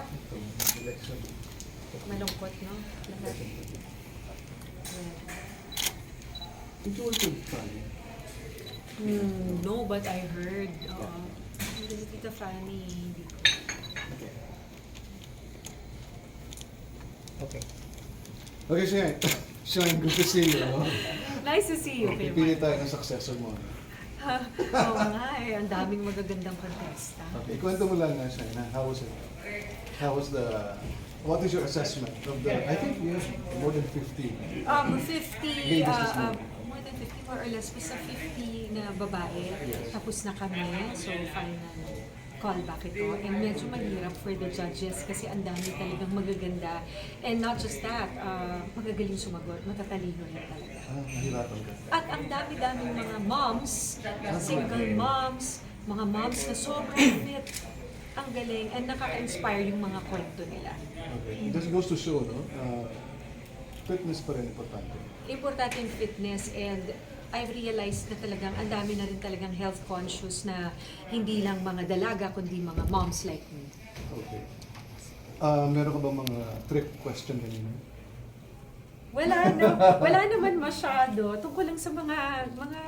Itong election. Malungkot, no? Lahat. Yeah. Did you work with Fanny? No, but I heard. Hindi si Tita Fanny. Hindi ko. Okay. Okay. Okay, Shine. Shine, good to see you. Nice to see you, Pipili Pirma. tayo ng successor mo. Oo nga eh. Ang daming magagandang contesta. Okay, kwento mo lang na, Shine. How was it? How was the... What is your assessment of the... I think we have more than 50. 50, Ladies is more than 50, more or less. Basta 50 na babae. Yes. Tapos na kami. So, final callback ito. And medyo mahirap for the judges kasi ang dami talagang magaganda. And not just that, magagaling sumagot. Matatalino rin talaga. Nahirapan ka. At ang dami-daming mga moms, single moms, mga moms na sobrang fit. Ang galing. And nakaka-inspire yung mga kwento nila. Okay. This goes to show, no? Fitness pa rin importante. Importante yung fitness, and I've realized na talagang ang dami na rin talagang health conscious na hindi lang mga dalaga kundi mga moms like me. Okay. Meron ka ba mga trick question kanina? Wala naman masyado tungkol lang sa mga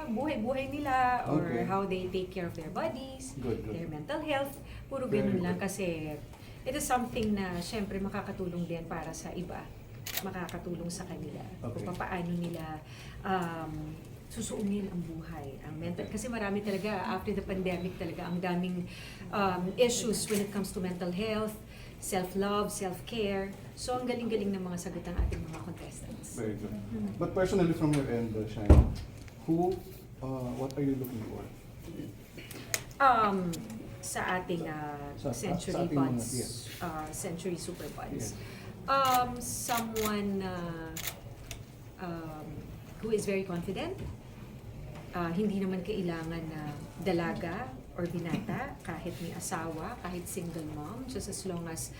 buhay-buhay nila or Okay. how they take care of their bodies, Good. their mental health. Puro Very ganun lang good. kasi it is something na syempre makakatulong din para sa iba. Makakatulong sa kanila. Okay. Kung paano nila susuungin ang buhay, ang mental. Kasi marami talaga, after the pandemic talaga, ang daming issues when it comes to mental health, self-love, self-care. So, ang galing-galing ng mga sagot ng ating mga contestants. Very good. But personally from your end, Shine, what are you looking for? Sa ating Sa Century ating mga- Bonds, yes. Century Super Bonds. Yes. Someone who is very confident, hindi naman kailangan na dalaga or binata, kahit may asawa, kahit single mom, just as long as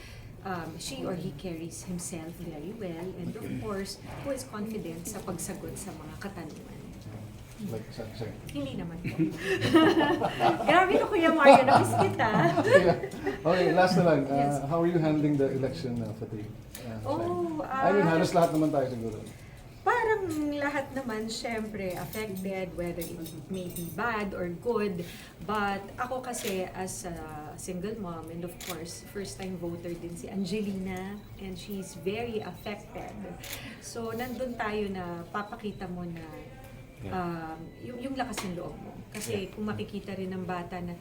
she or he carries himself very well, and of course, who is confident sa pagsagot sa mga katanungan. Like, sorry. Hindi naman po. Grabe ko, Kuya Mario, na-miss kita. Okay, last na lang. Yes. How are you handling the election fatigue? Oh, I mean, halos lahat naman tayo siguro. Parang lahat naman, syempre, affected, whether it may be bad or good. But ako kasi, as a single mom, and of course, first-time voter din si Angelina, and she's very affected. So, nandun tayo na papakita mo na yung lakas ng loob mo. Kasi kung makikita rin ng bata na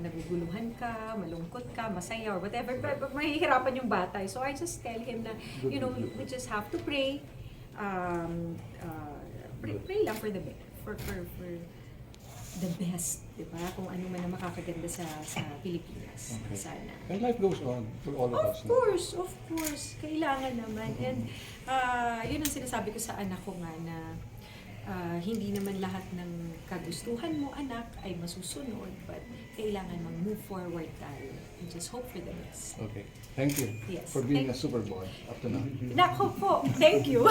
naguguluhan ka, malungkot ka, masaya, or whatever, mahihirapan yung bata. So, I just tell him na, you know, we just have to pray. Pray lang for the best, di ba? Kung ano man ang makakaganda sa Pilipinas. Okay. Sana. And life goes on for all of us. Of course. Kailangan naman. And yun ang sinasabi ko sa anak ko nga na hindi naman lahat ng kagustuhan mo, anak, ay masusunod. But kailangan mag-move forward tayo. And just hope for the best. Okay. Thank you Yes. for being Thank- a super boy up to now. Nako po, thank you.